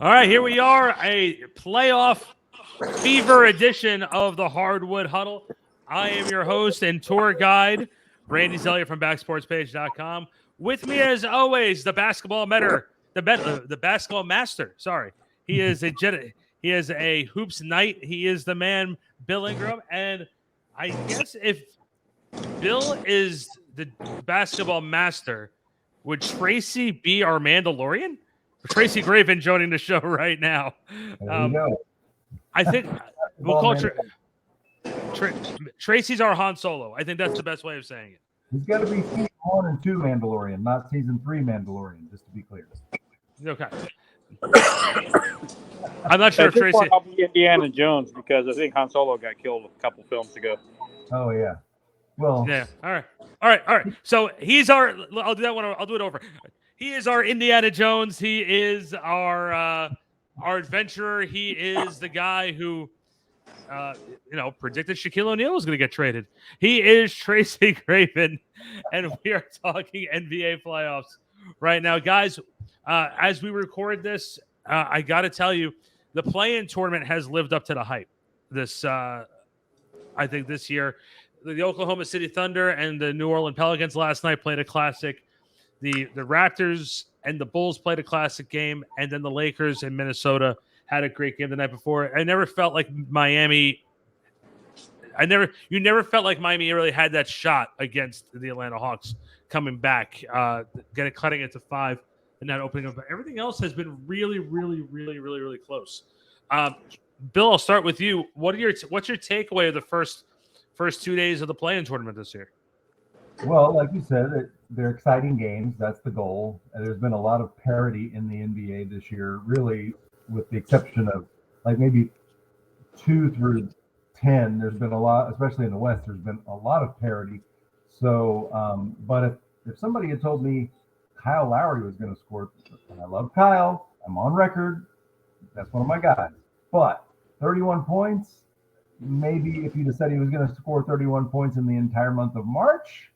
All right, here we are, a playoff fever edition of the Hardwood Huddle. I am your host and tour guide, Randy Zellier from backsportspage.com. With me, as always, the basketball the basketball master. Sorry, he is he is a hoops knight. He is the man, Bill Ingram. And I guess if Bill is the basketball master, would Tracy be our Mandalorian? Tracy Graven joining the show right now. There you go. I think we'll call Tracy's our Han Solo. I think that's the best way of saying it. He's got to be season 1 and 2 Mandalorian, not season 3 Mandalorian, just to be clear. Okay. I'm not sure if Tracy. I'll be Indiana Jones because I think Han Solo got killed a couple films ago. Oh yeah. Well. Yeah. All right. So he's our. I'll do that one. I'll do it over. He is our Indiana Jones. He is our adventurer. He is the guy who, predicted Shaquille O'Neal was going to get traded. He is Tracy Graven, and we are talking NBA playoffs right now, guys. As we record this, I got to tell you, the play-in tournament has lived up to the hype. I think this year, the Oklahoma City Thunder and the New Orleans Pelicans last night played a classic. The Raptors and the Bulls played a classic game, and then the Lakers and Minnesota had a great game the night before. I never felt like Miami. You never felt like Miami really had that shot against the Atlanta Hawks coming back, cutting it to 5 and not opening up. But everything else has been really, really, really, really, really close. Bill, I'll start with you. What's your takeaway of the first 2 days of the play-in tournament this year? Well, like you said, they're exciting games. That's the goal. And there's been a lot of parity in the NBA this year, really, with the exception of like maybe 2 through 10. There's been a lot, especially in the West, there's been a lot of parity. So, but if somebody had told me Kyle Lowry was going to score, and I love Kyle, I'm on record, that's one of my guys. But 31 points, maybe if you'd have said he was going to score 31 points in the entire month of March,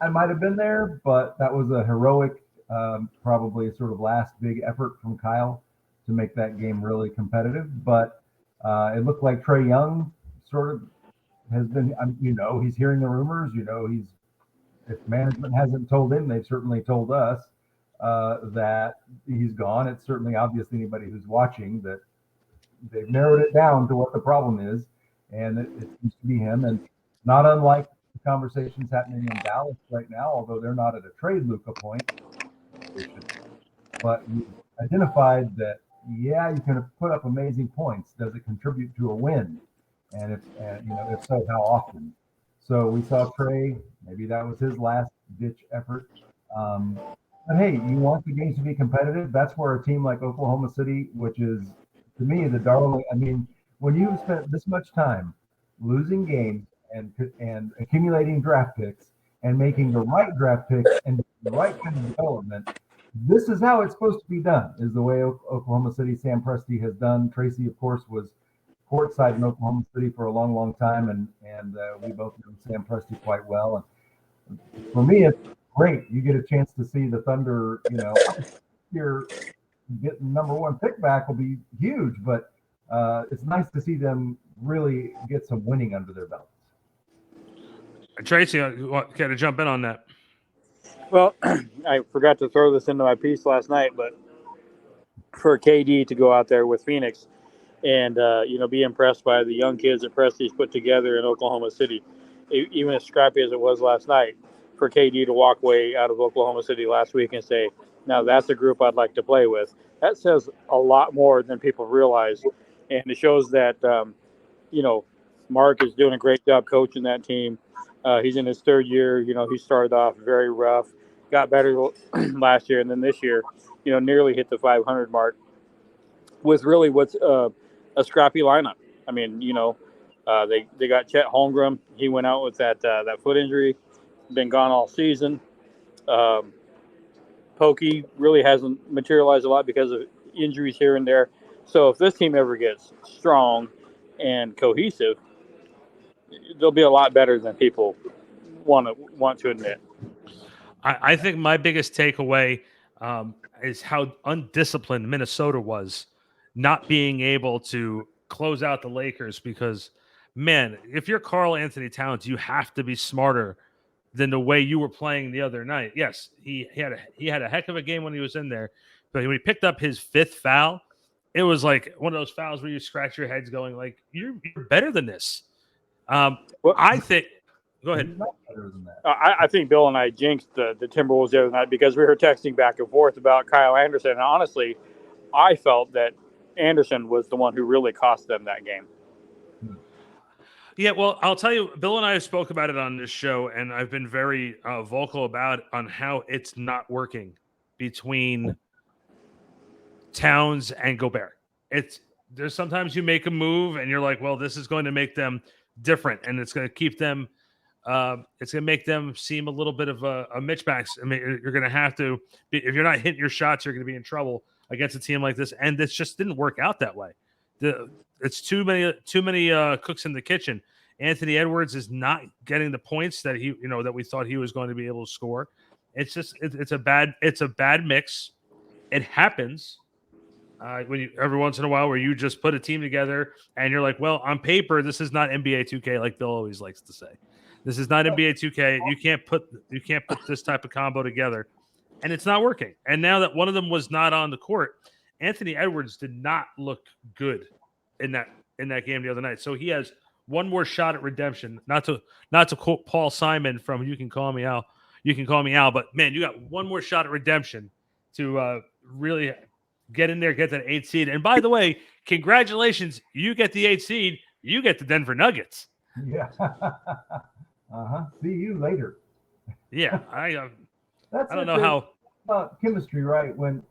I might have been there, but that was a heroic, probably sort of last big effort from Kyle to make that game really competitive. But it looked like Trae Young sort of has been, he's hearing the rumors. If management hasn't told him, they've certainly told us that he's gone. It's certainly obvious to anybody who's watching that they've narrowed it down to what the problem is, and it seems to be him. And not unlike the conversations happening in Dallas right now, although they're not at a trade Luca point, but you identified that, yeah, you can put up amazing points. Does it contribute to a win? And if so, how often? So we saw Trae, maybe that was his last ditch effort. But hey, you want the games to be competitive. That's where a team like Oklahoma City, which is, to me, the darling. I mean, when you've spent this much time losing games and accumulating draft picks and making the right draft picks and the right kind of development, this is how it's supposed to be done, is the way Oklahoma City, Sam Presti has done. Tracy, of course, was courtside in Oklahoma City for a long, long time, and we both know Sam Presti quite well. And for me, it's great. You get a chance to see the Thunder, you're getting number 1 pick back will be huge, but it's nice to see them really get some winning under their belts. Tracy, got to jump in on that. Well, I forgot to throw this into my piece last night, but for KD to go out there with Phoenix and, be impressed by the young kids that Presti's put together in Oklahoma City, even as scrappy as it was last night, for KD to walk away out of Oklahoma City last week and say, now that's a group I'd like to play with. That says a lot more than people realize. And it shows that, Mark is doing a great job coaching that team. He's in his 3rd year. He started off very rough, got better last year. And then this year, nearly hit the 500 mark with really what's a scrappy lineup. I mean, they got Chet Holmgren. He went out with that foot injury, been gone all season. Pokey really hasn't materialized a lot because of injuries here and there. So if this team ever gets strong and cohesive, they'll be a lot better than people want to admit. I think my biggest takeaway is how undisciplined Minnesota was, not being able to close out the Lakers. Because, man, if you're Karl Anthony Towns, you have to be smarter than the way you were playing the other night. Yes, he had a heck of a game when he was in there, but when he picked up his 5th foul, it was like one of those fouls where you scratch your heads, going like, "You're better than this." Well, I think. Go He's ahead. not better than that. I think Bill and I jinxed the Timberwolves the other night because we were texting back and forth about Kyle Anderson. And honestly, I felt that Anderson was the one who really cost them that game. Yeah, well, I'll tell you, Bill and I spoke about it on this show, and I've been very vocal about on how it's not working between Towns and Gobert. There's sometimes you make a move and you're like, well, this is going to make them different, and it's going to keep them. It's going to make them seem a little bit of a mismatch. I mean, you're going to have to if you're not hitting your shots, you're going to be in trouble against a team like this, and this just didn't work out that way. It's too many cooks in the kitchen. Anthony Edwards is not getting the points that that we thought he was going to be able to score. It's just it's a bad mix. It happens when every once in a while where you just put a team together and you're like, well, on paper this is not NBA 2K, like Bill always likes to say. This is not NBA 2K. You can't put this type of combo together, and it's not working. And now that one of them was not on the court, Anthony Edwards did not look good in that game the other night. So he has one more shot at redemption. Not to quote Paul Simon from "You Can Call Me Al," but man, you got one more shot at redemption to really get in there, get that 8 seed. And by the way, congratulations, you get the 8 seed. You get the Denver Nuggets. Yeah. See you later. Yeah, I don't know thing how. About chemistry, right? When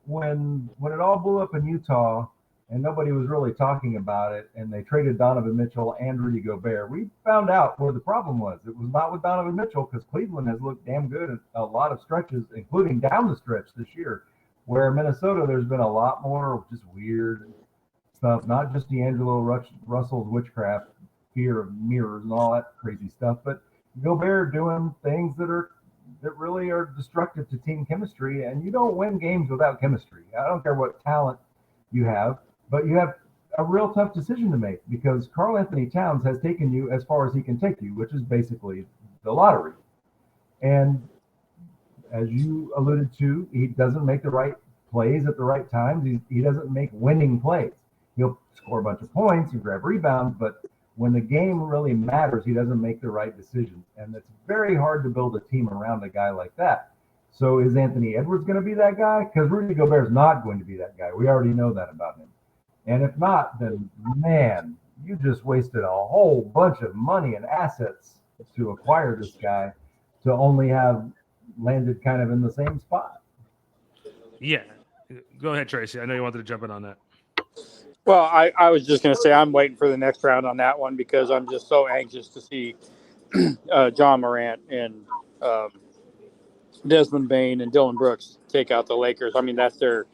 it all blew up in Utah and nobody was really talking about it, and they traded Donovan Mitchell and Rudy Gobert, we found out where the problem was. It was not with Donovan Mitchell, because Cleveland has looked damn good at a lot of stretches, including down the stretch this year, where Minnesota, there's been a lot more just weird stuff, not just D'Angelo Russell's witchcraft, fear of mirrors and all that crazy stuff, but Gobert doing things that really are destructive to team chemistry, and you don't win games without chemistry. I don't care what talent you have, but you have a real tough decision to make, because Karl Anthony Towns has taken you as far as he can take you, which is basically the lottery. And as you alluded to, he doesn't make the right plays at the right times. He doesn't make winning plays. He'll score a bunch of points and grab rebounds, but when the game really matters, he doesn't make the right decisions. And it's very hard to build a team around a guy like that. So is Anthony Edwards going to be that guy? Because Rudy Gobert is not going to be that guy. We already know that about him. And if not, then, man, you just wasted a whole bunch of money and assets to acquire this guy to only have landed kind of in the same spot. Yeah. Go ahead, Tracy. I know you wanted to jump in on that. Well, I was just going to say I'm waiting for the next round on that one, because I'm just so anxious to see John Morant and Desmond Bane and Dylan Brooks take out the Lakers. I mean, that's their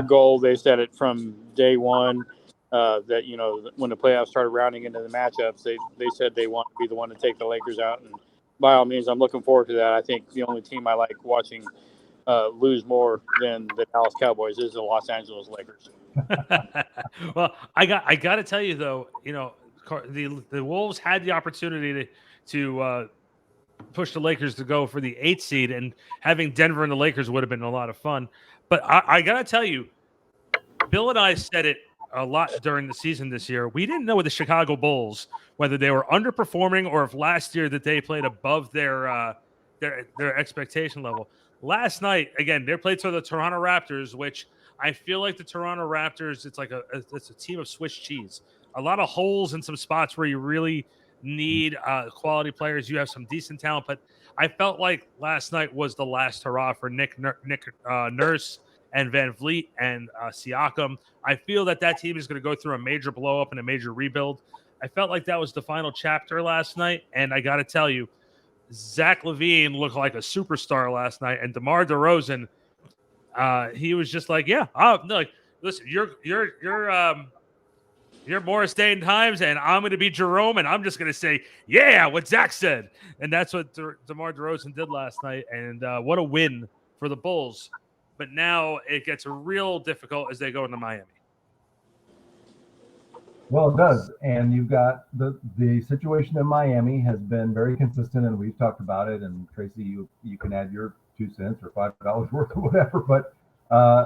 goal. They said it from day one, that, when the playoffs started rounding into the matchups, they said they want to be the one to take the Lakers out. And by all means, I'm looking forward to that. I think the only team I like watching lose more than the Dallas Cowboys is the Los Angeles Lakers. Well, I got to tell you though, the Wolves had the opportunity to push the Lakers to go for the 8th seed, and having Denver and the Lakers would have been a lot of fun. But I got to tell you, Bill and I said it a lot during the season this year. We didn't know with the Chicago Bulls whether they were underperforming or if last year that they played above their expectation level. Last night, again, they played to the Toronto Raptors, which I feel like the Toronto Raptors, it's a team of Swiss cheese. A lot of holes in some spots where you really need quality players. You have some decent talent, but I felt like last night was the last hurrah for Nick Nurse and Van Vliet and Siakam. I feel that team is going to go through a major blow up and a major rebuild. I felt like that was the final chapter last night, and I got to tell you, Zach LaVine looked like a superstar last night, and DeMar DeRozan, he was just like, yeah, listen, you're Morris Day and Times, and I'm going to be Jerome, and I'm just going to say, yeah, what Zach said. And that's what DeMar DeRozan did last night, and what a win for the Bulls. but now it gets real difficult as they go into Miami. Well, it does, and you've got the situation in Miami has been very consistent, and we've talked about it. And Tracy, you can add your 2 cents or $5 worth or whatever, but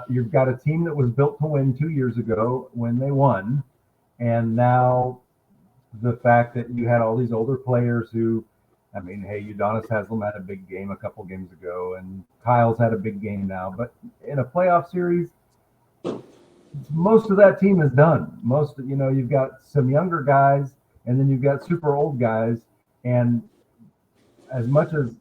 you've got a team that was built to win 2 years ago when they won, and now the fact that you had all these older players who, I mean, hey, Udonis Haslem had a big game a couple games ago, and Kyle's had a big game now, but in a playoff series, most of that team is done. You've got some younger guys, and then you've got super old guys. And as much as,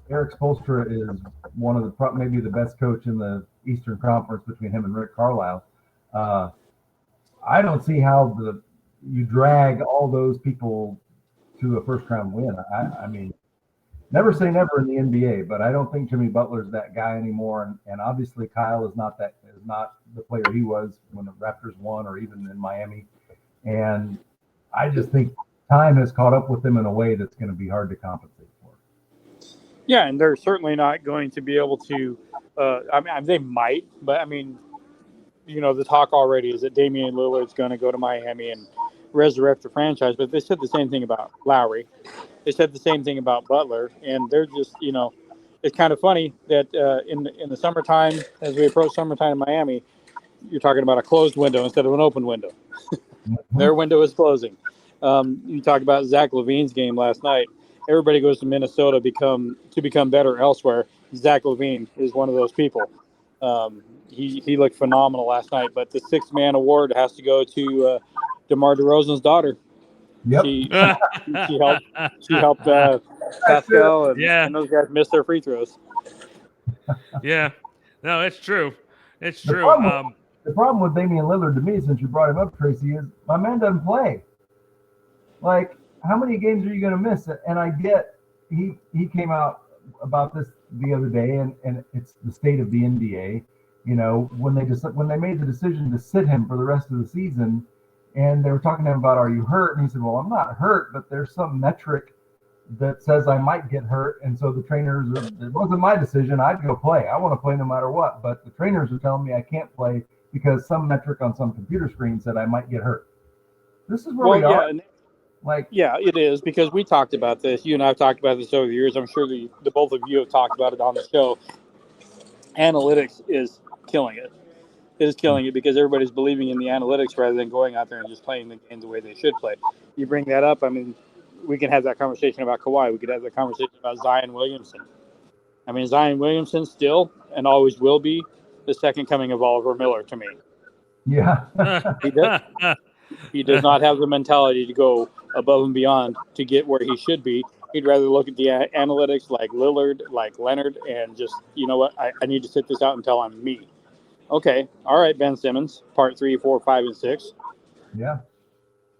Eric Spoelstra is one of maybe the best coach in the Eastern Conference between him and Rick Carlisle, I don't see how you drag all those people to a first round win. I mean, never say never in the NBA, but I don't think Jimmy Butler's that guy anymore. And obviously Kyle is not the player he was when the Raptors won or even in Miami. And I just think time has caught up with them in a way that's going to be hard to compensate for. Yeah, and they're certainly not going to be able to. They might, but I mean, the talk already is that Damian Lillard's going to go to Miami and resurrect the franchise. But they said the same thing about Lowry. They said the same thing about Butler, and they're just, it's kind of funny that in the summertime, as we approach summertime in Miami, you're talking about a closed window instead of an open window. Their window is closing. You talk about Zach LaVine's game last night. Everybody goes to Minnesota to become better elsewhere. Zach LaVine is one of those people. He looked phenomenal last night, but the sixth man award has to go to DeMar DeRozan's daughter. Yep. She helped Pascal and those guys miss their free throws. Yeah, no, it's true. It's true. The problem with Damian Lillard to me, since you brought him up, Tracy, is my man doesn't play. Like, how many games are you going to miss? And I get he came out about this the other day, and it's the state of the NBA. When they made the decision to sit him for the rest of the season. And they were talking to him about, are you hurt? And he said, well, I'm not hurt, but there's some metric that says I might get hurt. And so the trainers, it wasn't my decision. I'd go play. I want to play no matter what. But the trainers are telling me I can't play because some metric on some computer screen said I might get hurt. This is where we are. Yeah, it is, because we talked about this. You and I have talked about this over the years. I'm sure the both of you have talked about it on the show. Analytics is killing it. It is killing it because everybody's believing in the analytics rather than going out there and just playing the game the way they should play. You bring that up, I mean, we can have that conversation about Kawhi. We could have that conversation about Zion Williamson. I mean, Zion Williamson still and always will be the second coming of Oliver Miller to me. Yeah. He does not have the mentality to go above and beyond to get where he should be. He'd rather look at the analytics like Lillard, like Leonard, and just, you know what, I need to sit this out until I'm me. Okay, all right, Ben Simmons, part 3, 4, 5, and 6. Yeah.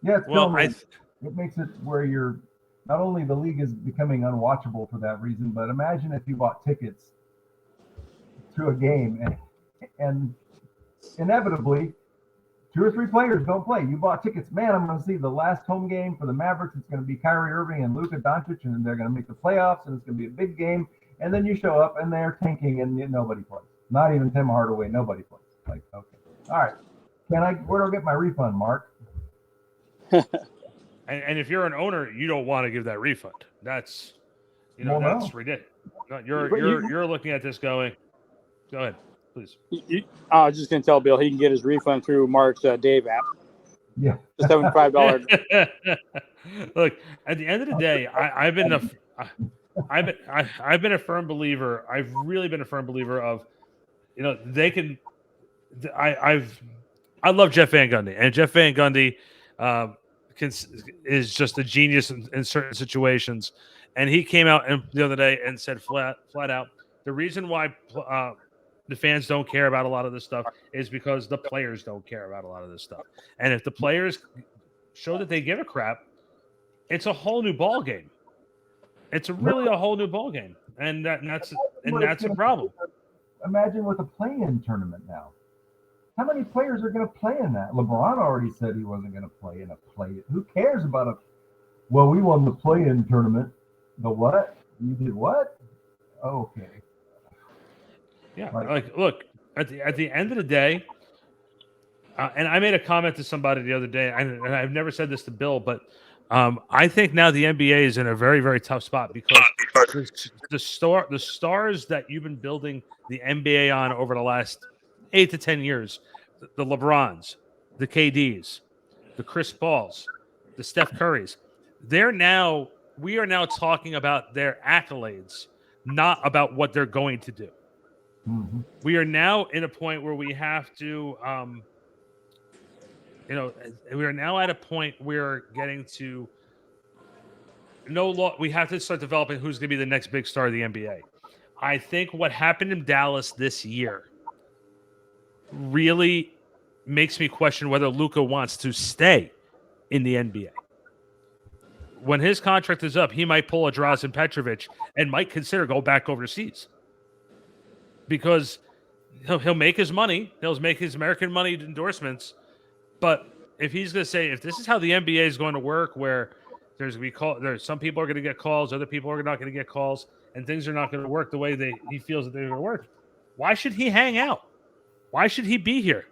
Yeah, it makes it where you're not only the league is becoming unwatchable for that reason, but imagine if you bought tickets to a game and inevitably 2 or 3 players don't play. You bought tickets. Man, I'm going to see the last home game for the Mavericks. It's going to be Kyrie Irving and Luca Doncic, and they're going to make the playoffs, and it's going to be a big game. And then you show up, and they're tanking, and nobody plays. Not even Tim Hardaway. Nobody plays. Like, okay. All right. Where do I get my refund, Mark? And if you're an owner, you don't want to give that refund. That's, that's ridiculous. No, you're looking at this going, go ahead, please. I was just going to tell Bill he can get his refund through Mark's Dave app. Yeah. The $75. Look, at the end of the day, I've been a firm believer. I've really been a firm believer of, they can. I love Jeff Van Gundy, and Jeff Van Gundy is just a genius in certain situations. And he came out the other day and said flat out, the reason why the fans don't care about a lot of this stuff is because the players don't care about a lot of this stuff. And if the players show that they give a crap, it's a whole new ball game. It's really a whole new ball game, and that's a problem. Imagine with a play-in tournament now. How many players are going to play in that? LeBron already said he wasn't going to play in a play-in. Who cares about well, we won the play-in tournament. The what? You did what? Okay. Yeah, Like, like look at the end of the day, and I made a comment to somebody the other day, and I've never said this to Bill, but I think now the NBA is in a very very tough spot because the stars that you've been building the NBA on over the last 8 to 10 years, the LeBrons, the KDs, the Chris Pauls, the Steph Currys, we are now talking about their accolades, not about what they're going to do. mhm. We are now in a point where we have to, we are now at a point where getting to we have to start developing who's going to be the next big star of the NBA. I think what happened in Dallas this year really makes me question whether Luca wants to stay in the NBA. When his contract is up, he might pull a Drazen Petrovic and might consider go back overseas because he'll make his money. He'll make his American money endorsements. But if he's going to say, if this is how the NBA is going to work, where there's going to be some people are going to get calls, other people are not going to get calls, and things are not going to work the way he feels that they're going to work, why should he hang out? Why should he be here?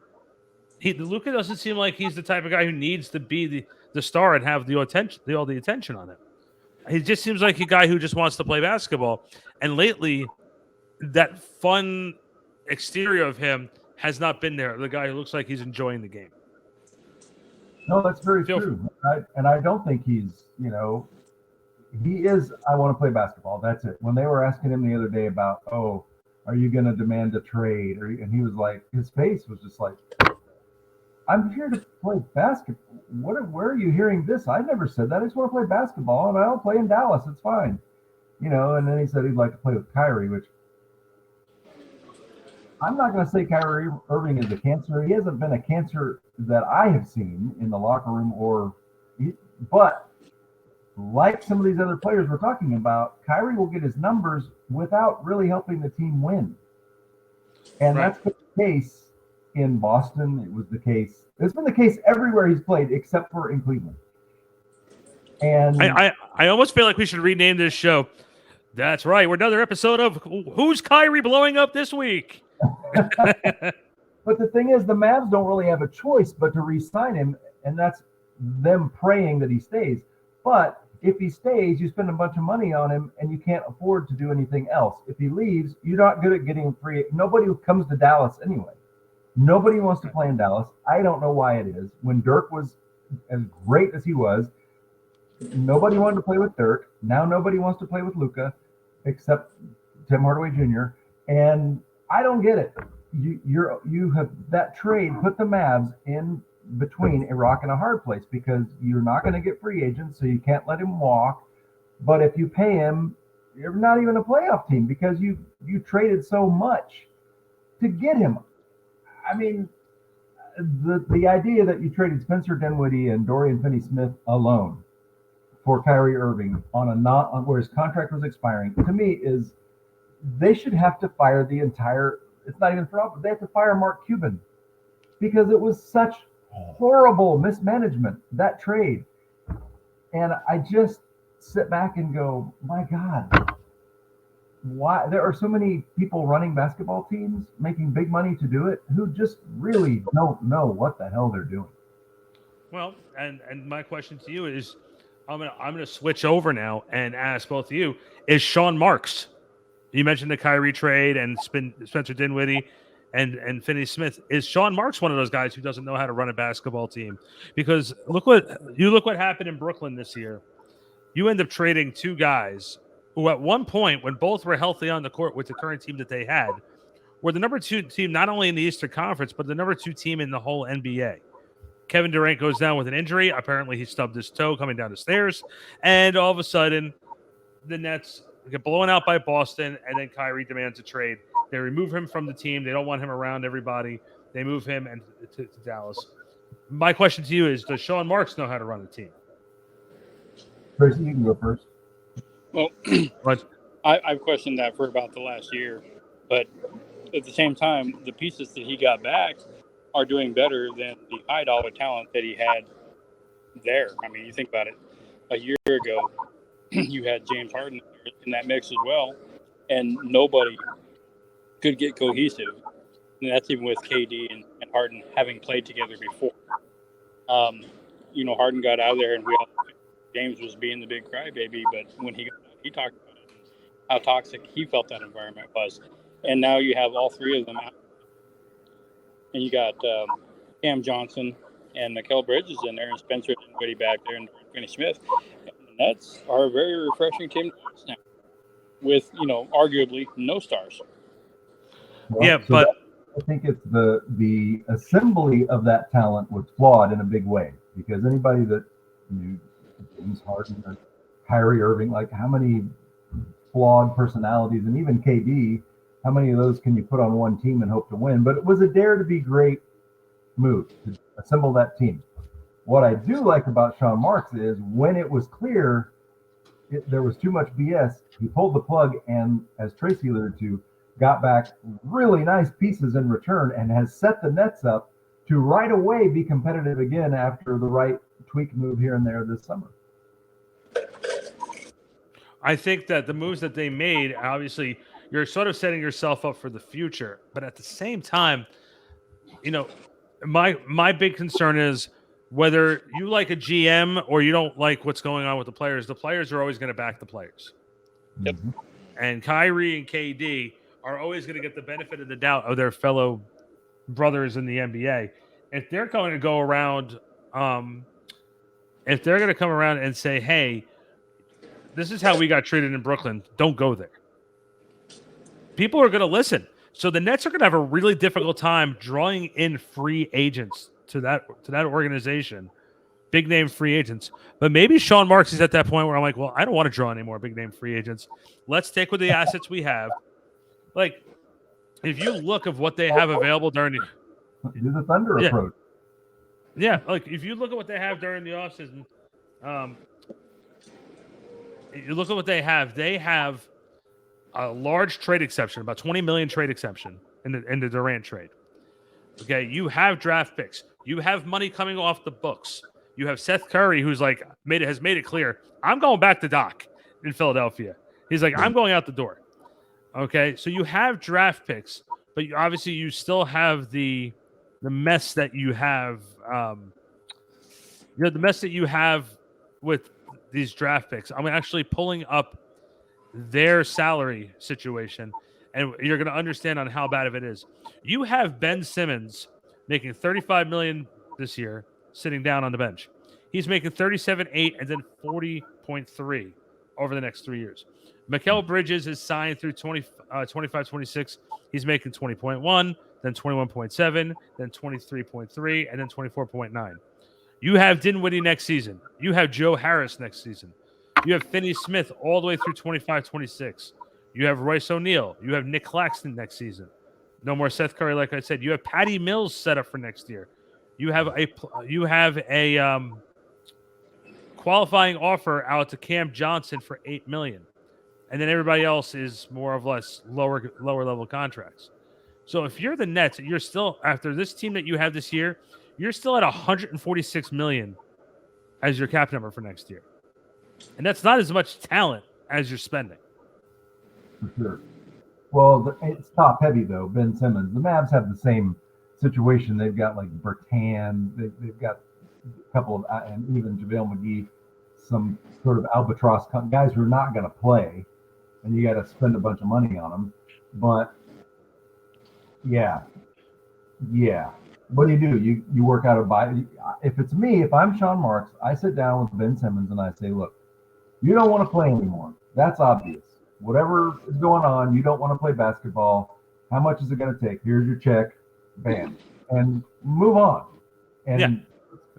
Luca doesn't seem like he's the type of guy who needs to be the star and have all the attention on him. He just seems like a guy who just wants to play basketball. And lately, that fun exterior of him has not been there. The guy who looks like he's enjoying the game. No, that's very true. And I don't think he's, he is, I want to play basketball. That's it. When they were asking him the other day about, oh, are you going to demand a trade? And he was like, his face was just like, I'm here to play basketball. Where are you hearing this? I never said that. I just want to play basketball, and I'll play in Dallas. It's fine. And then he said he'd like to play with Kyrie, which I'm not going to say Kyrie Irving is a cancer. He hasn't been a cancer that I have seen in the locker room but like some of these other players we're talking about, Kyrie will get his numbers without really helping the team win. And that's the case in Boston. It was the case. It's been the case everywhere he's played except for in Cleveland. And I almost feel like we should rename this show. That's right. We're another episode of Who's Kyrie Blowing Up This Week? But the thing is, the Mavs don't really have a choice but to re-sign him, and that's them praying that he stays. But if he stays, you spend a bunch of money on him, and you can't afford to do anything else. If he leaves, you're not good at getting free. Nobody comes to Dallas anyway. Nobody wants to play in Dallas. I don't know why it is. When Dirk was as great as he was, nobody wanted to play with Dirk. Now nobody wants to play with Luca, except Tim Hardaway Jr. And I don't get it. You have that trade put the Mavs in between a rock and a hard place because you're not going to get free agents, so you can't let him walk. But if you pay him, you're not even a playoff team because you traded so much to get him. I mean, the idea that you traded Spencer Dinwiddie and Dorian Finney-Smith alone for Kyrie Irving on where his contract was expiring, to me is they should have to fire the entire. It's not even problem. They have to fire Mark Cuban because it was such horrible mismanagement, that trade. And I just sit back and go, my God, why there are so many people running basketball teams making big money to do it who just really don't know what the hell they're doing. Well, and my question to you is, I'm gonna switch over now and ask both of you: is Sean Marks? You mentioned the Kyrie trade and Spencer Dinwiddie and Finney-Smith. Is Sean Marks one of those guys who doesn't know how to run a basketball team? Because look what happened in Brooklyn this year. You end up trading two guys who at one point, when both were healthy on the court with the current team that they had, were the number 2 team not only in the Eastern Conference, but the number 2 team in the whole NBA. Kevin Durant goes down with an injury. Apparently he stubbed his toe coming down the stairs. And all of a sudden, the Nets get blown out by Boston, and then Kyrie demands a trade. They remove him from the team. They don't want him around everybody. They move him to Dallas. My question to you is, does Sean Marks know how to run a team? Tracy, you can go first. Well, I've questioned that for about the last year. But at the same time, the pieces that he got back are doing better than the high-dollar talent that he had there. I mean, you think about it. A year ago, you had James Harden in that mix as well, and nobody could get cohesive. And that's even with KD and Harden having played together before. Harden got out of there, and James was being the big crybaby. But when he got out, he talked about it and how toxic he felt that environment was. And now you have all three of them out. And you got Cam Johnson and Mikal Bridges in there, and Spencer Dinwiddie back there, and Finney Smith. And the Nets are a very refreshing team to watch now, with arguably no stars. Well, but I think it's the assembly of that talent was flawed in a big way, because anybody that knew James Harden or Kyrie Irving, like how many flawed personalities, and even KD, how many of those can you put on one team and hope to win? But it was a dare to be great move to assemble that team. What I do like about Sean Marks is when it was clear there was too much BS, he pulled the plug and, as Tracy alluded to, got back really nice pieces in return and has set the Nets up to right away be competitive again after the right tweak move here and there this summer. I think that the moves that they made, obviously, you're sort of setting yourself up for the future. But at the same time, my big concern is whether you like a GM or you don't like what's going on with the players are always going to back the players. Yep. And Kyrie and KD are always going to get the benefit of the doubt of their fellow brothers in the NBA. If they're going to go around, if they're going to come around and say, hey, this is how we got treated in Brooklyn, don't go there, people are going to listen. So the Nets are going to have a really difficult time drawing in free agents to that organization, big name free agents. But maybe Sean Marks is at that point where I'm like, well, I don't want to draw any more big name free agents. Let's take with the assets we have. Like, if you look of what they have available during the Thunder approach. Yeah, like if you look at what they have during the offseason, you look at what they have a large trade exception, about $20 million trade exception in the Durant trade. Okay, you have draft picks. You have money coming off the books. You have Seth Curry, who's like has made it clear, I'm going back to Doc in Philadelphia. He's like, I'm going out the door. Okay, so you have draft picks, but obviously you still have the mess that you have. The mess that you have with these draft picks. I'm actually pulling up their salary situation, and you're going to understand on how bad of it is. You have Ben Simmons making $35 million this year, sitting down on the bench. He's making $37.8 and then $40.3 over the next 3 years. Mikal Bridges is signed through 25-26. He's making 20.1, then 21.7, then 23.3, and then 24.9. You have Dinwiddie next season. You have Joe Harris next season. You have Finney Smith all the way through 25-26. You have Royce O'Neal. You have Nick Claxton next season. No more Seth Curry, like I said. You have Patty Mills set up for next year. You have a qualifying offer out to Cam Johnson for $8 million. And then everybody else is more or less lower level contracts. So if you're the Nets, you're still, after this team that you have this year, you're still at $146 million as your cap number for next year. And that's not as much talent as you're spending. For sure. Well, it's top heavy, though, Ben Simmons. The Mavs have the same situation. They've got like Bertan. They've got a couple of, and even JaVale McGee, some sort of albatross guys who are not going to play. And you got to spend a bunch of money on them. But, yeah. What do? You work out a buy. If it's me, if I'm Sean Marks, I sit down with Ben Simmons and I say, look, you don't want to play anymore. That's obvious. Whatever is going on, you don't want to play basketball. How much is it going to take? Here's your check. Bam. And move on. And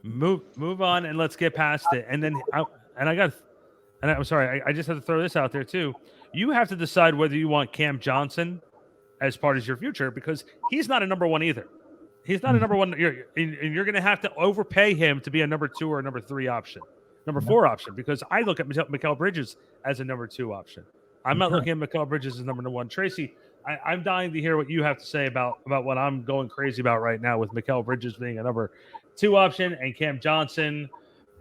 move on, and let's get past it. And then, I'm sorry, I just have to throw this out there too. You have to decide whether you want Cam Johnson as part of your future, because he's not a number one either. He's not a number one. You're going to have to overpay him to be a number 2 or a number 3 option, number 4 option, because I look at Mikal Bridges as a number 2 option. I'm not looking at Mikal Bridges as number 1. Tracy, I'm dying to hear what you have to say about what I'm going crazy about right now with Mikal Bridges being a number 2 option and Cam Johnson,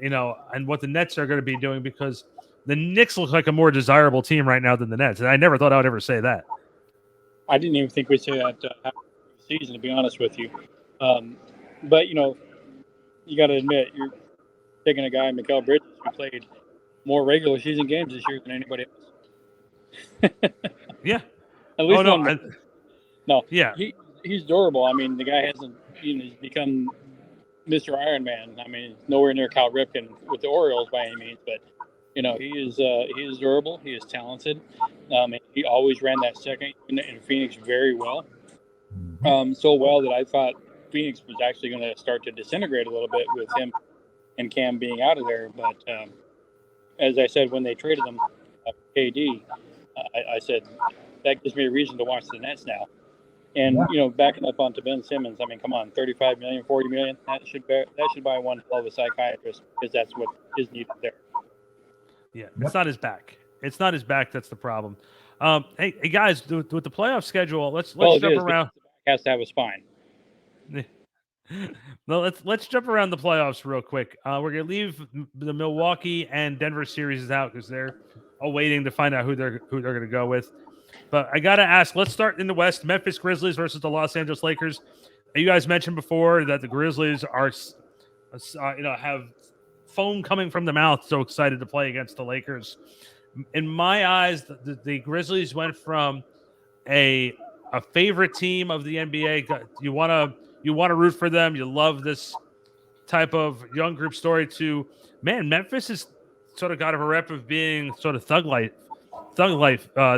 and what the Nets are going to be doing, because the Knicks look like a more desirable team right now than the Nets. And I never thought I would ever say that. I didn't even think we'd say that halfway through the season, to be honest with you. But, you know, you got to admit, you're taking a guy, Mikal Bridges, who played more regular season games this year than anybody else. Yeah. At least no, one more. No. Yeah. He's durable. I mean, the guy hasn't, he's become Mr. Iron Man. I mean, nowhere near Cal Ripken with the Orioles by any means, but you know, he is durable. He is talented. He always ran that second unit in Phoenix very well. So well that I thought Phoenix was actually going to start to disintegrate a little bit with him and Cam being out of there. But as I said when they traded him, KD, I said that gives me a reason to watch the Nets now. And you know, backing up onto Ben Simmons, I mean, come on, 35 million, 40 million, that should buy one hell of a psychiatrist, because that's what is needed there. Yeah, it's not his back. It's not his back that's the problem. Hey guys, with the playoff schedule, let's jump around. The back has to have a spine. No, let's jump around the playoffs real quick. We're gonna leave the Milwaukee and Denver series out because they're awaiting to find out who they're gonna go with. But I gotta ask. Let's start in the West. Memphis Grizzlies versus the Los Angeles Lakers. You guys mentioned before that the Grizzlies are, have foam coming from the mouth. So excited to play against the Lakers. In my eyes, the Grizzlies went from a favorite team of the NBA. You want to root for them. You love this type of young group story. To man, Memphis has sort of got a rep of being sort of thug life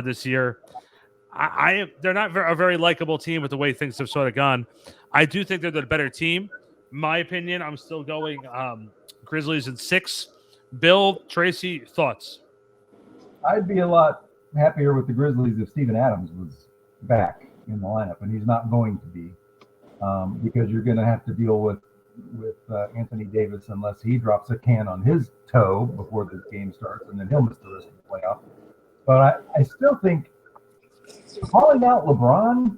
this year. They're not a very likable team with the way things have sort of gone. I do think they're the better team. In my opinion, I'm still going Grizzlies in 6. Bill, Tracy, thoughts? I'd be a lot happier with the Grizzlies if Steven Adams was back in the lineup, and he's not going to be, because you're going to have to deal with Anthony Davis unless he drops a can on his toe before the game starts, and then he'll miss the rest of the playoff. But I still think calling out LeBron,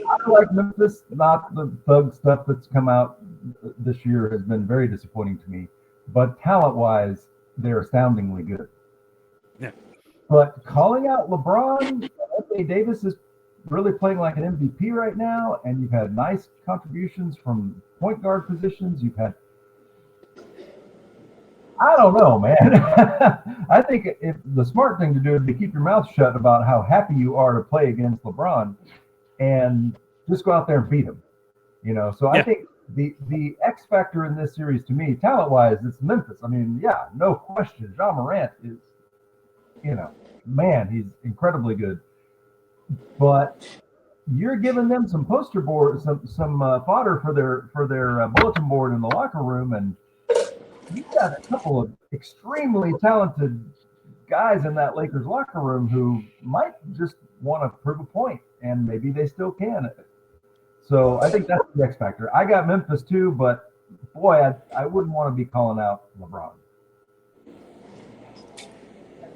I like Memphis. Not the thug stuff that's come out this year has been very disappointing to me. But talent-wise, they're astoundingly good. Yeah. But calling out LeBron, Anthony Davis is really playing like an MVP right now, and you've had nice contributions from point guard positions. You've had, I don't know, man. I think if the smart thing to do would be keep your mouth shut about how happy you are to play against LeBron, and just go out there and beat him. You know, so yeah. I think the X factor in this series to me, talent-wise, it's Memphis. I mean, yeah, no question. Ja Morant is, man, he's incredibly good. But you're giving them some poster board, some fodder for their bulletin board in the locker room, and you've got a couple of extremely talented guys in that Lakers locker room who might just want to prove a point, and maybe they still can. So I think that's the X factor. I got Memphis too, but boy, I wouldn't want to be calling out LeBron.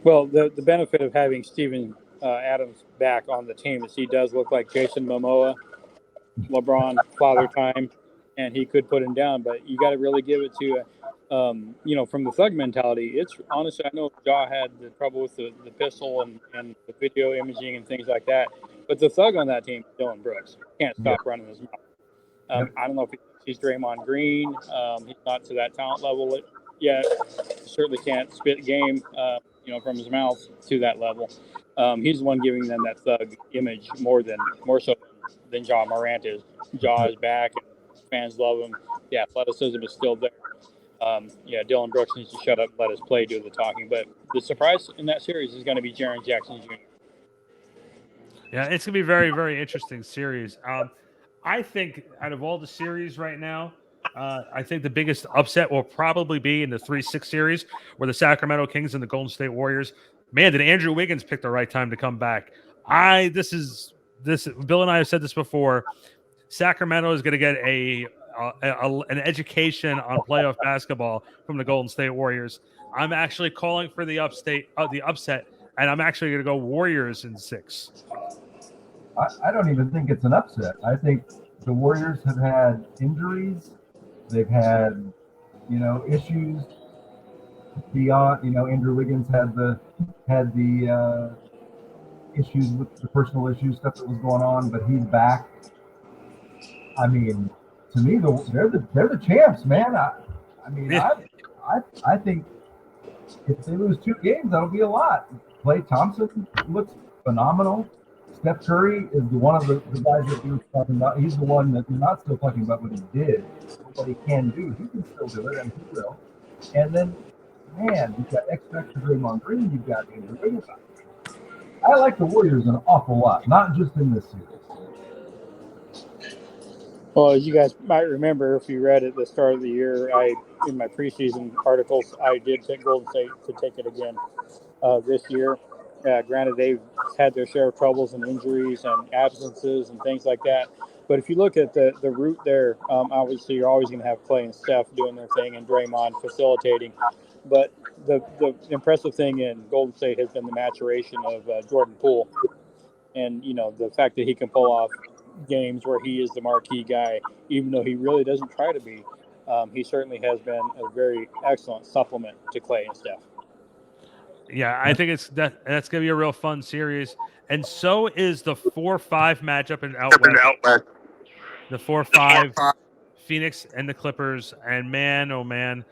Well, the benefit of having Steven Adams back on the team is he does look like Jason Momoa, LeBron, father time, and he could put him down. But you got to really give it to, from the thug mentality. It's honestly, I know Ja had the trouble with the pistol and the video imaging and things like that. But the thug on that team, Dylan Brooks, can't stop running his mouth. I don't know if he's Draymond Green. He's not to that talent level yet. Certainly can't spit game, from his mouth to that level. He's the one giving them that thug image more so than Ja Morant is. Ja is back, and fans love him. The athleticism is still there. Dylan Brooks needs to shut up and let his play do the talking. But the surprise in that series is going to be Jaren Jackson Jr. Yeah, it's going to be a very, very interesting series. I think out of all the series right now, I think the biggest upset will probably be in the 3-6 series where the Sacramento Kings and the Golden State Warriors. Man, did Andrew Wiggins pick the right time to come back? Bill and I have said this before. Sacramento is going to get an education on playoff basketball from the Golden State Warriors. I'm actually calling for the upset, and I'm actually going to go Warriors in 6. I don't even think it's an upset. I think the Warriors have had injuries. They've had, issues beyond. Andrew Wiggins had the issues with the personal issues, stuff that was going on, but he's back. I mean, to me, they're the champs, man. I think if they lose 2 games, that'll be a lot. Klay Thompson looks phenomenal. Steph Curry is one of the guys that you were talking about. He's the one that you're not still talking about what he did, what he can do. He can still do it, and he will. And then, man, you've got X Factor Draymond Green. You've got Andrew Wiggins. I like the Warriors an awful lot, not just in this series. Well, as you guys might remember, if you read at the start of the year, in my preseason articles, I did pick Golden State to take it again this year. Granted, they've had their share of troubles and injuries and absences and things like that. But if you look at the route there, obviously you're always going to have Klay and Steph doing their thing and Draymond facilitating. But the impressive thing in Golden State has been the maturation of Jordan Poole. And, the fact that he can pull off games where he is the marquee guy, even though he really doesn't try to be. He certainly has been a very excellent supplement to Klay and Steph. Yeah, I think that's going to be a real fun series. And so is the 4-5 matchup in out west. The 4-5 Phoenix and the Clippers. And man, oh man,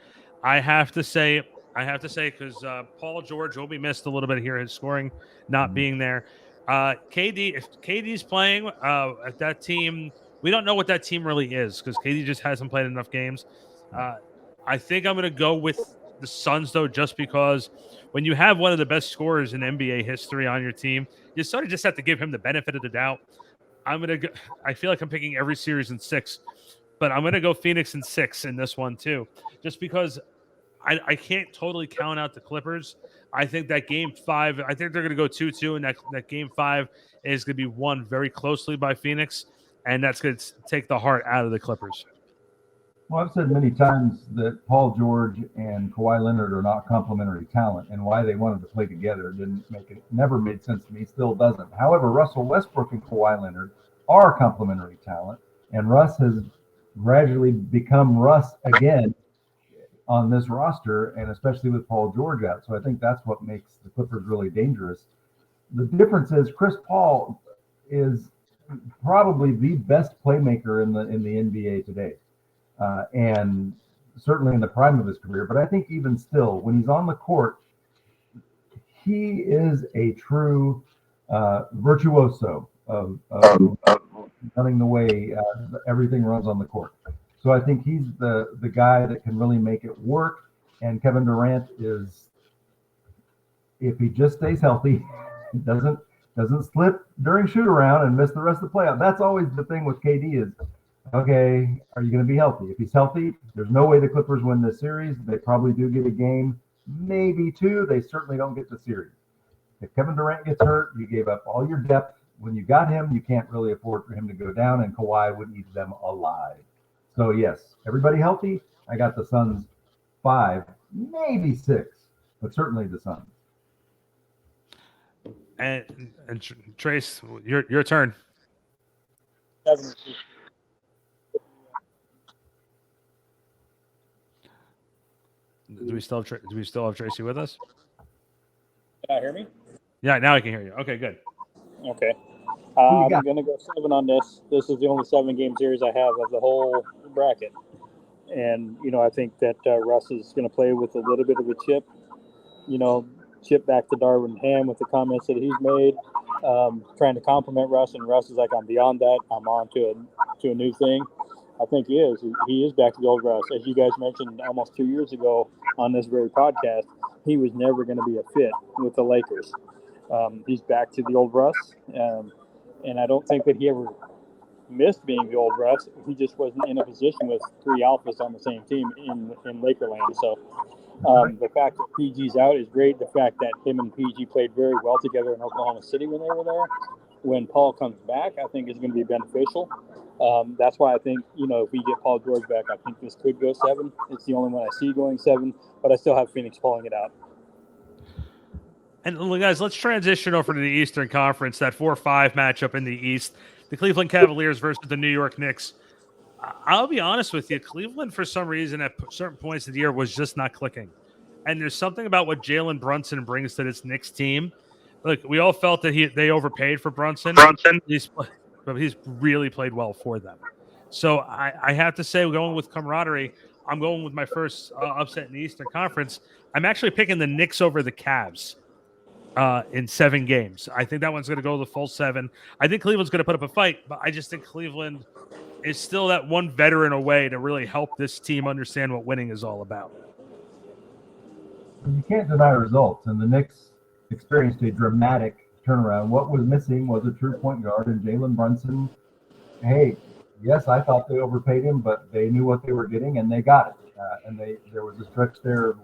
I have to say, because Paul George will be missed a little bit here, his scoring not being there. KD, if KD's playing at that team, we don't know what that team really is because KD just hasn't played enough games. I think I'm going to go with the Suns, though, just because when you have one of the best scorers in NBA history on your team, you sort of just have to give him the benefit of the doubt. I feel like I'm picking every series in 6, but I'm going to go Phoenix in 6 in this one, too, just because I can't totally count out the Clippers. I think that game 5, I think they're going to go 2-2, and that game 5 is going to be won very closely by Phoenix, and that's going to take the heart out of the Clippers. Well, I've said many times that Paul George and Kawhi Leonard are not complementary talent, and why they wanted to play together never made sense to me, still doesn't. However, Russell Westbrook and Kawhi Leonard are complementary talent, and Russ has gradually become Russ again on this roster, and especially with Paul George out. So I think that's what makes the Clippers really dangerous. The difference is Chris Paul is probably the best playmaker in the NBA today. And certainly in the prime of his career. But I think even still, when he's on the court, he is a true virtuoso of running the way everything runs on the court. So I think he's the guy that can really make it work. And Kevin Durant is, if he just stays healthy, doesn't slip during shoot around and miss the rest of the playoff. That's always the thing with KD is, okay, are you going to be healthy? If he's healthy, there's no way the Clippers win this series. They probably do get a game, maybe 2. They certainly don't get the series. If Kevin Durant gets hurt, you gave up all your depth. When you got him, you can't really afford for him to go down, and Kawhi would eat them alive. So, yes, everybody healthy. I got the Suns 5, maybe 6, but certainly the Suns. And Trace, your turn. 7. Do we still have Tracy with us? Can you hear me? Yeah, now I can hear you. Okay, good. Okay. I'm going to go 7 on this. This is the only 7-game series I have of the whole bracket. And, I think that Russ is going to play with a little bit of a chip. Chip back to Darvin Ham with the comments that he's made, trying to compliment Russ. And Russ is like, I'm beyond that. I'm on to a new thing. I think he is. He is back to the old Russ. As you guys mentioned almost 2 years ago on this very podcast, he was never going to be a fit with the Lakers. He's back to the old Russ. And I don't think that he ever missed being the old Russ. He just wasn't in a position with 3 alphas on the same team in Lakerland. So the fact that PG's out is great. The fact that him and PG played very well together in Oklahoma City when they were there. When Paul comes back, I think is going to be beneficial. That's why I think, if we get Paul George back, I think this could go 7. It's the only one I see going 7, but I still have Phoenix pulling it out. And guys, let's transition over to the Eastern Conference, that 4-5 matchup in the East. The Cleveland Cavaliers versus the New York Knicks. I'll be honest with you, Cleveland, for some reason, at certain points of the year, was just not clicking. And there's something about what Jalen Brunson brings to this Knicks team look, we all felt that they overpaid for Brunson. But he's really played well for them. So I have to say, going with camaraderie, I'm going with my first upset in the Eastern Conference. I'm actually picking the Knicks over the Cavs in 7 games. I think that one's going to go the full 7. I think Cleveland's going to put up a fight, but I just think Cleveland is still that one veteran away to really help this team understand what winning is all about. You can't deny results, and the Knicks experienced a dramatic turnaround. What was missing was a true point guard, and Jalen Brunson. Hey, yes, I thought they overpaid him, but they knew what they were getting, and they got it. And there was a stretch there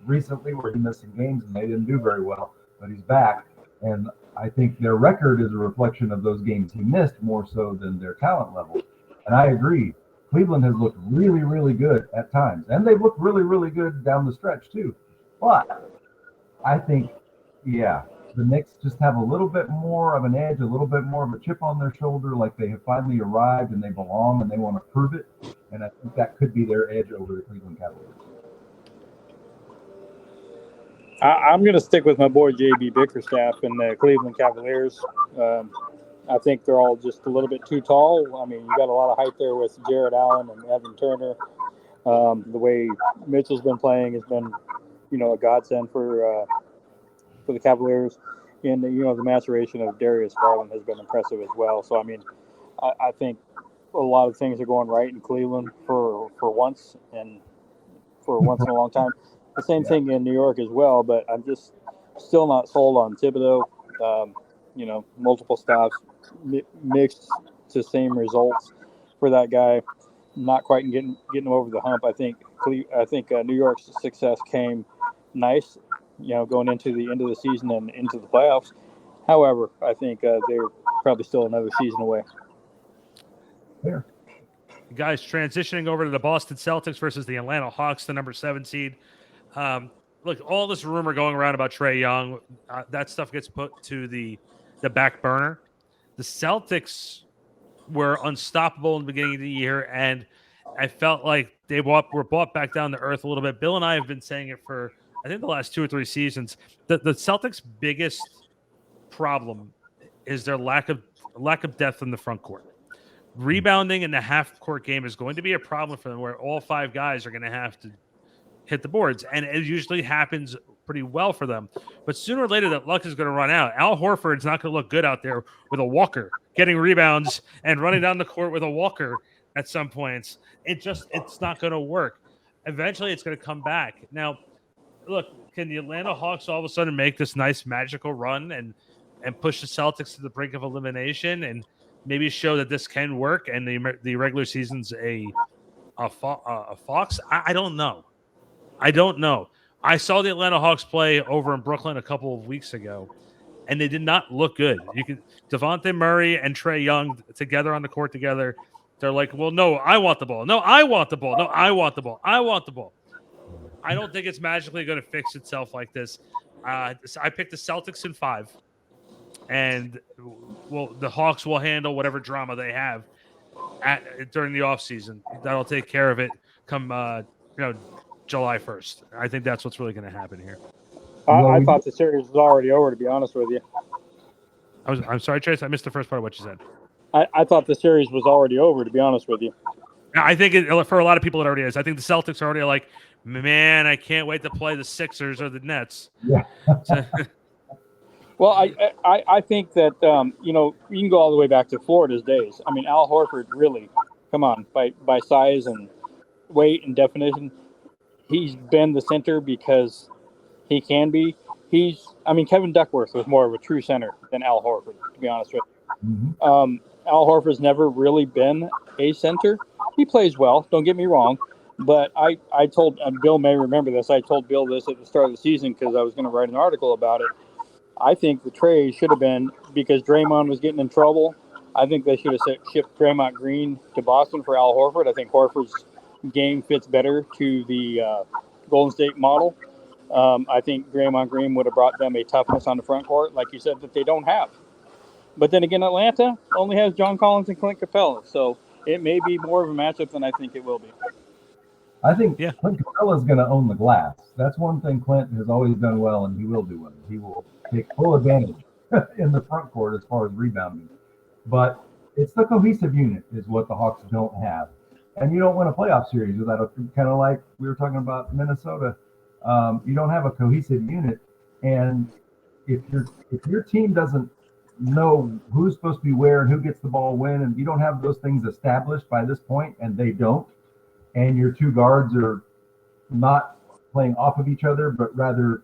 recently where he missed some games, and they didn't do very well. But he's back, and I think their record is a reflection of those games he missed more so than their talent level. And I agree, Cleveland has looked really, really good at times, and they've looked really, really good down the stretch too. But I think, the Knicks just have a little bit more of an edge, a little bit more of a chip on their shoulder, like they have finally arrived and they belong and they want to prove it. And I think that could be their edge over the Cleveland Cavaliers. I'm going to stick with my boy J.B. Bickerstaff and the Cleveland Cavaliers. I think they're all just a little bit too tall. I mean, you got a lot of height there with Jared Allen and Evan Turner. The way Mitchell's been playing has been, a godsend for the Cavaliers. And, the maturation of Darius Garland has been impressive as well. So, I mean, I think a lot of things are going right in Cleveland for once and for once in a long time. The same thing in New York as well, but I'm just still not sold on Thibodeau. Multiple stops, mixed to same results for that guy. Not quite getting him over the hump. I think New York's success came nice, going into the end of the season and into the playoffs. However, I think they're probably still another season away. Yeah. Guys, transitioning over to the Boston Celtics versus the Atlanta Hawks, the number 7 seed. Look, all this rumor going around about Trae Young, that stuff gets put to the back burner. The Celtics were unstoppable in the beginning of the year, and I felt like they were brought back down to earth a little bit. Bill and I have been saying it for, I think, the last 2 or 3 seasons. The Celtics' biggest problem is their lack of depth in the front court. Rebounding in the half-court game is going to be a problem for them, where all 5 guys are going to have to hit the boards, and it usually happens pretty well for them. But sooner or later, that luck is going to run out. Al Horford's not going to look good out there with a walker, getting rebounds and running down the court with a walker at some points. It's not going to work. Eventually, it's going to come back. Now, look, can the Atlanta Hawks all of a sudden make this nice magical run and push the Celtics to the brink of elimination and maybe show that this can work and the regular season's a fox? I don't know. I saw the Atlanta Hawks play over in Brooklyn a couple of weeks ago, and they did not look good. Devontae Murray and Trae Young together on the court together. They're like, well, no, I want the ball. No, I want the ball. No, I want the ball. I want the ball. I don't think it's magically going to fix itself like this. I picked the Celtics in 5, and the Hawks will handle whatever drama they have during the offseason. That'll take care of it come July 1st. I think that's what's really going to happen here. I thought the series was already over, to be honest with you. I'm sorry, Trace. I missed the first part of what you said. I thought the series was already over, to be honest with you. I think for a lot of people it already is. I think the Celtics are already like, man, I can't wait to play the Sixers or the Nets. Yeah. Well, I think that, you can go all the way back to Florida's days. I mean, Al Horford really, come on, by size and weight and definition, he's been the center because he can be. Kevin Duckworth was more of a true center than Al Horford, to be honest with you. Mm-hmm. Al Horford's never really been a center. He plays well, don't get me wrong. But I told Bill may remember this. I told Bill this at the start of the season because I was going to write an article about it. I think the trade should have been, because Draymond was getting in trouble, I think they should have shipped Draymond Green to Boston for Al Horford. I think Horford's game fits better to the Golden State model. I think Draymond Green would have brought them a toughness on the front court, like you said, that they don't have. But then again, Atlanta only has John Collins and Clint Capella, so it may be more of a matchup than I think it will be. I think Yeah. Clint Capella is going to own the glass. That's one thing Clint has always done well, and he will do well. He will take full advantage in the front court as far as rebounding. But it's the cohesive unit is what the Hawks don't have. And you don't win a playoff series without a kind of like we were talking about Minnesota. You don't have a cohesive unit, and if your team doesn't know who's supposed to be where and who gets the ball when, and you don't have those things established by this point, and they don't, and your two guards are not playing off of each other, but rather,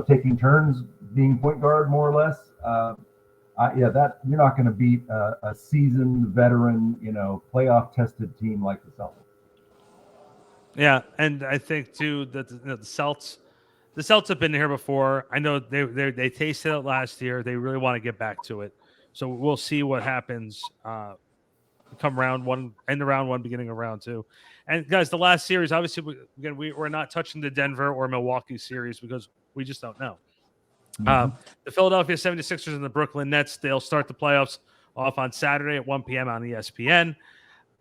taking turns being point guard more or less. That you're not going to beat a seasoned veteran, playoff tested team like the Celtics. Yeah, and I think too that the Celtics have been here before. I know they tasted it last year. They really want to get back to it. So we'll see what happens. Come round one, end of round one, beginning of round two. And guys, the last series, obviously, we're not touching the Denver or Milwaukee series because we just don't know. The Philadelphia 76ers and the Brooklyn Nets, they'll start the playoffs off on Saturday at 1 p.m. on ESPN.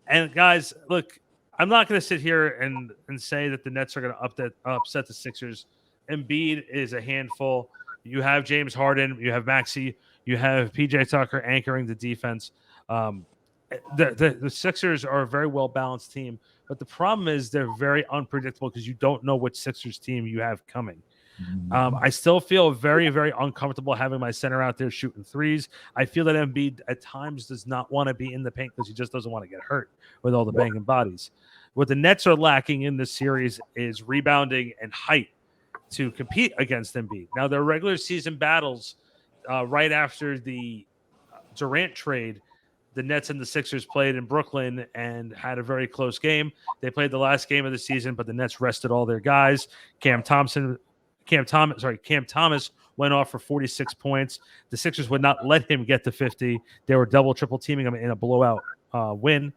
And guys, look, I'm not going to sit here and say that the Nets are going to upset the Sixers. Embiid is a handful. You have James Harden, you have Maxey, you have PJ Tucker anchoring the defense. The Sixers are a very well-balanced team, but the problem is they're very unpredictable because you don't know which Sixers team you have coming. I still feel very, very uncomfortable having my center out there shooting threes. I feel that Embiid at times does not want to be in the paint because he just doesn't want to get hurt with all the banging bodies. What the Nets are lacking in this series is rebounding and height to compete against Embiid. Now, their regular season battles right after the Durant trade, the Nets and the Sixers played in Brooklyn and had a very close game. They played the last game of the season, but the Nets rested all their guys. Cam Thomas went off for 46 points. The Sixers would not let him get to 50. They were double, triple teaming him in a blowout win.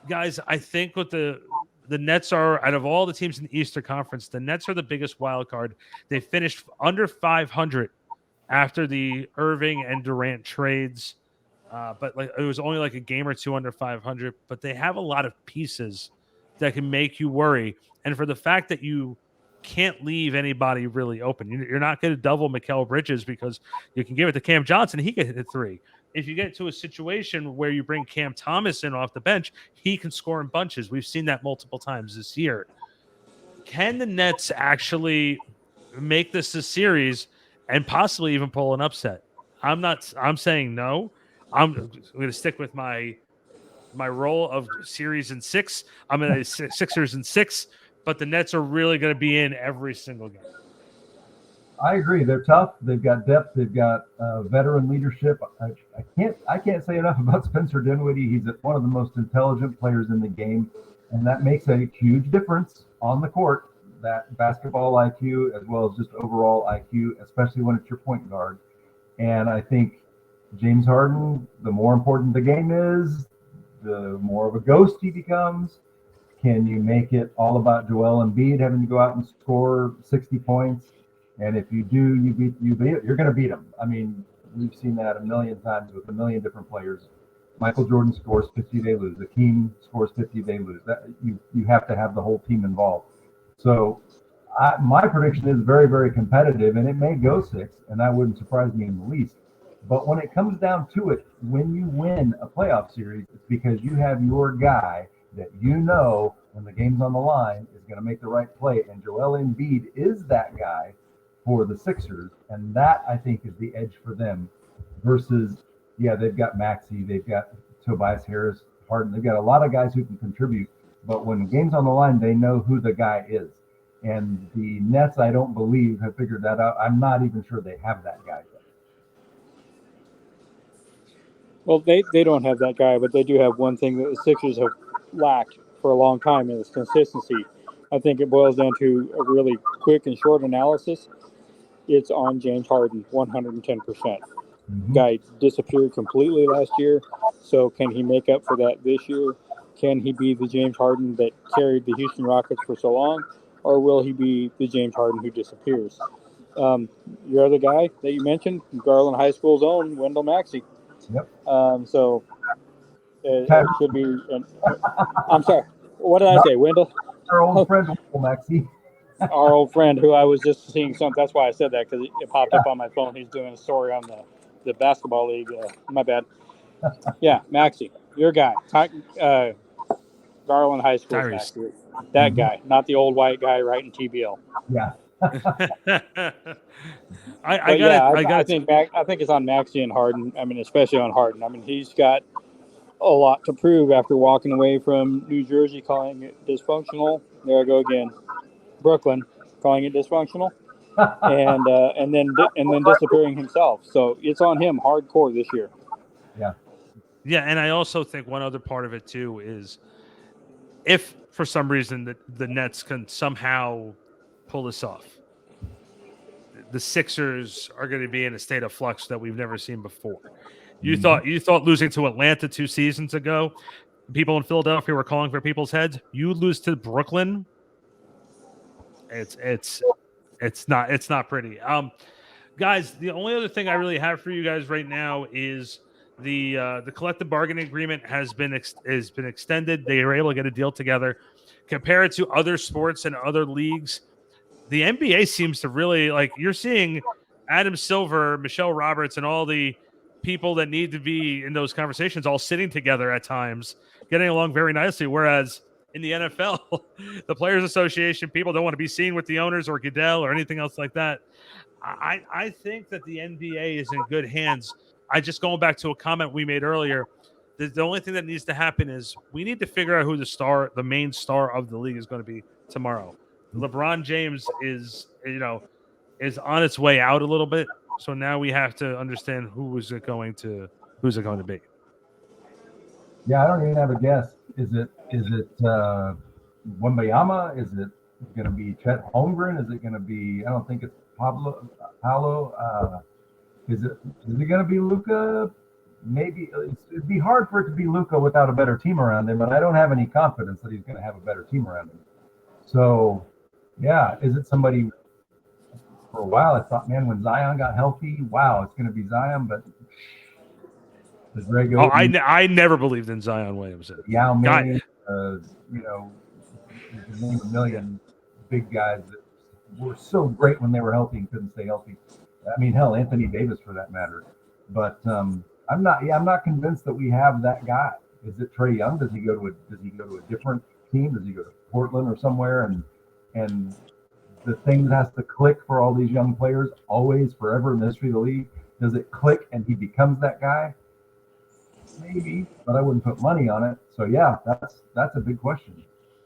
Guys, I think what the Nets are, out of all the teams in the Eastern Conference, the Nets are the biggest wild card. They finished under 500 after the Irving and Durant trades. But it was only like a game or two under 500. But they have a lot of pieces that can make you worry. And for the fact that you can't leave anybody really open, you're not going to double Mikal Bridges because you can give it to Cam Johnson. He can hit a three. If you get to a situation where you bring Cam Thomas in off the bench, he can score in bunches. We've seen that multiple times this year. Can the Nets actually make this a series and possibly even pull an upset? I'm saying no. I'm going to stick with my role of series in 6. I'm going to say Sixers in 6, but the Nets are really going to be in every single game. I agree. They're tough. They've got depth. They've got veteran leadership. I can't say enough about Spencer Dinwiddie. He's one of the most intelligent players in the game, and that makes a huge difference on the court. That basketball IQ as well as just overall IQ, especially when it's your point guard. And I think James Harden, the more important the game is, the more of a ghost he becomes. Can you make it all about Joel Embiid having to go out and score 60 points? And if you do, you're going to beat them. I mean, we've seen that a million times with a million different players. Michael Jordan scores 50, they lose. Hakeem scores 50, they lose. You have to have the whole team involved. So my prediction is very, very competitive, and it may go 6, and that wouldn't surprise me in the least. But when it comes down to it, when you win a playoff series, it's because you have your guy that when the game's on the line is going to make the right play. And Joel Embiid is that guy for the Sixers. And that, I think, is the edge for them versus, they've got Maxey, they've got Tobias Harris, Harden. They've got a lot of guys who can contribute. But when the game's on the line, they know who the guy is. And the Nets, I don't believe, have figured that out. I'm not even sure they have that guy yet. Well, they don't have that guy, but they do have one thing that the Sixers have lacked for a long time, and it's consistency. I think it boils down to a really quick and short analysis. It's on James Harden, 110%. Guy disappeared completely last year, so can he make up for that this year? Can he be the James Harden that carried the Houston Rockets for so long, or will he be the James Harden who disappears? Your other guy that you mentioned, Garland High School's own, Wendell Maxey. Yep. So it should be. I'm sorry. What did I say, Wendell? Our old friend, Maxie. Our old friend, who I was just seeing something. That's why I said that, because it popped up on my phone. He's doing a story on the basketball league. My bad. Yeah, Maxie, your guy. Garland High School. Tyrese. Maxie. That guy, not the old white guy writing TBL. Yeah. I think it's on Maxie and Harden. I mean, especially on Harden. I mean, he's got a lot to prove after walking away from New Jersey, calling it dysfunctional. There I go again. Brooklyn, calling it dysfunctional, and then disappearing himself. So it's on him hardcore this year. Yeah. Yeah, and I also think one other part of it too is if for some reason the Nets can somehow pull this off, the Sixers are going to be in a state of flux that we've never seen before. You thought losing to Atlanta 2 seasons ago, people in Philadelphia were calling for people's heads. You lose to Brooklyn, it's not pretty. Guys, the only other thing I really have for you guys right now is the collective bargaining agreement has been extended. They were able to get a deal together. Compare it to other sports and other leagues, the NBA seems to really, like, you're seeing Adam Silver, Michelle Roberts, and all the people that need to be in those conversations all sitting together at times, getting along very nicely. Whereas in the NFL, the Players Association, people don't want to be seen with the owners or Goodell or anything else like that. I think that the NBA is in good hands. Going back to a comment we made earlier, the only thing that needs to happen is we need to figure out who the main star of the league is going to be tomorrow. LeBron James is on its way out a little bit. So now we have to understand who's it going to be. Yeah, I don't even have a guess. Is it Wembayama? Is it going to be Chet Holmgren? Is it going to be? I don't think it's Paolo. Is it going to be Luca? Maybe it'd be hard for it to be Luca without a better team around him, and I don't have any confidence that he's going to have a better team around him. So, yeah, is it somebody? For a while, I thought, man, when Zion got healthy, wow, it's going to be Zion, but I never believed in Zion Williamson. Yao Ming, you can name a million big guys that were so great when they were healthy and couldn't stay healthy. I mean, hell, Anthony Davis for that matter. But I'm not convinced that we have that guy. Is it Trae Young? Does he go to a different team? Does he go to Portland or somewhere? And the thing that has to click for all these young players, always, forever in the history of the league, does it click and he becomes that guy? Maybe, but I wouldn't put money on it. So yeah, that's a big question.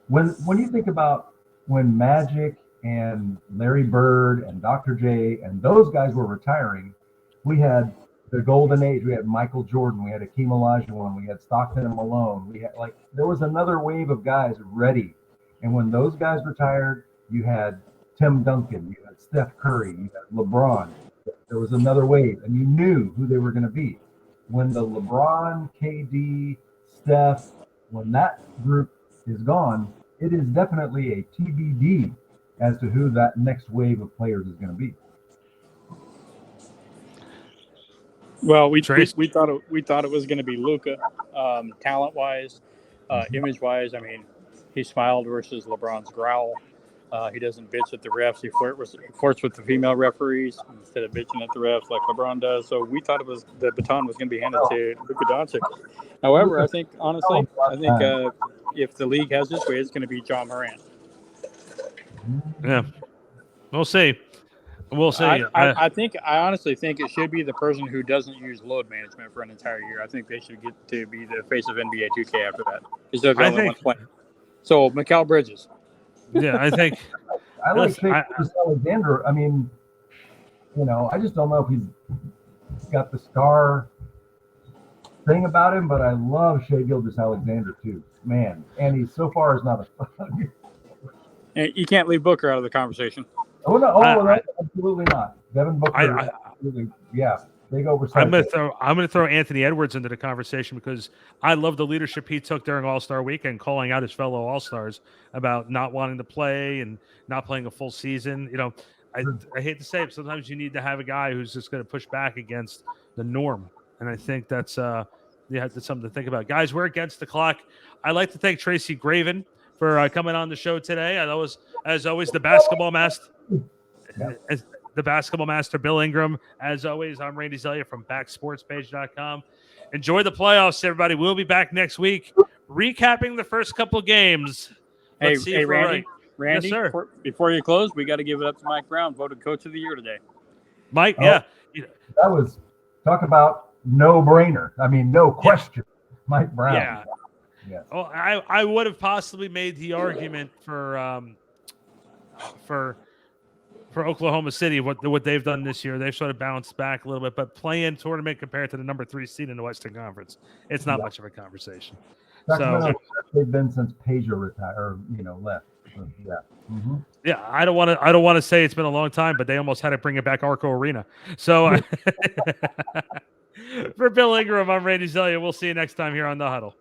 When you think about when Magic and Larry Bird and Dr. J and those guys were retiring, we had the golden age. We had Michael Jordan, we had Hakeem Olajuwon, we had Stockton and Malone. We had there was another wave of guys ready. And when those guys retired, you had Tim Duncan, you had Steph Curry, you had LeBron. There was another wave, and you knew who they were going to be. When the LeBron, KD, Steph, when that group is gone, it is definitely a TBD as to who that next wave of players is going to be. Well, we thought it was going to be Luca, talent-wise, image-wise. I mean, he smiled versus LeBron's growl. He doesn't bitch at the refs. He flirts with the female referees instead of bitching at the refs like LeBron does. So we thought the baton was going to be handed to Luka Doncic. However, I think if the league has this way, it's going to be John Morant. Yeah, we'll see. We'll see. I honestly think it should be the person who doesn't use load management for an entire year. I think they should get to be the face of NBA 2K after that. Because they're the only ones playing. So Mikal Bridges. Yeah, I think. I like Shai Alexander. I mean, I just don't know if he's got the star thing about him, but I love Shai Alexander too, man. And he so far is not a. You can't leave Booker out of the conversation. Oh no! Absolutely not. Devin Booker. Absolutely, yeah. Big oversight. I'm going to throw Anthony Edwards into the conversation because I love the leadership he took during All-Star Weekend, calling out his fellow All-Stars about not wanting to play and not playing a full season. I hate to say it, sometimes you need to have a guy who's just going to push back against the norm, and I think that's something to think about. Guys, we're against the clock. I'd like to thank Tracy Graven for coming on the show today. As always, the basketball master. As the basketball master, Bill Ingram. As always, I'm Randy Zelia from backsportspage.com. Enjoy the playoffs, everybody. We'll be back next week recapping the first couple games. Let's see if we're Randy, right. Randy, Yes, sir. Before you close, we got to give it up to Mike Brown, voted Coach of the Year today. Mike, That was talk about no brainer. I mean, no question. Mike Brown. Yeah. Yes. Oh, I would have possibly made the argument for Oklahoma City, what they've done this year. They've sort of bounced back a little bit, but play-in tournament compared to the number 3 seed in the Western Conference, it's not much of a conversation. Sacramento, they've been since Peja retired, or left. So, yeah. Mm-hmm. Yeah, I don't want to say it's been a long time, but they almost had to bring it back Arco Arena. So for Bill Ingram, I'm Randy Zelia. We'll see you next time here on The Huddle.